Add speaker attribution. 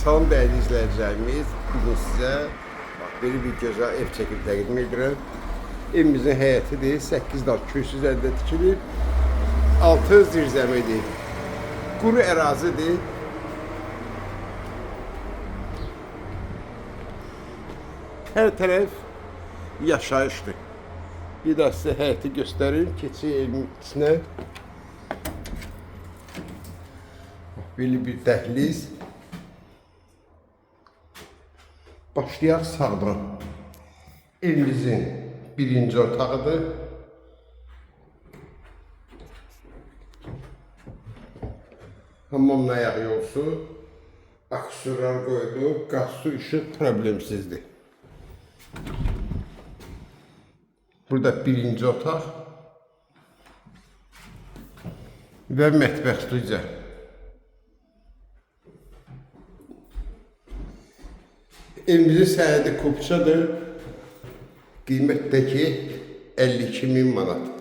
Speaker 1: Salam değerli izleyicilerimiz, bugün size böyle bir güzel ev çekip təqdim edirəm. Evimizin həyətidir, 8 dal kürsüz əldə tikilir, 6 zirzəmidir, quru ərazidir. Hər tərəf yaşayışdır. Bir də sizə həyəti göstərim, keçi evin içinə. Böyle bir dəhliz. Başlayaq sağdan. Evimizin birinci otağıdır. Hamamın ayağı yolsu. Aksesuarlar koydu. Gaz, su, ışık problemsizdir. Burada birinci otaq. Və mətbəx stüdiya. Evimizin sənədi kupçadır. Qiymətdəki 52.000 manat.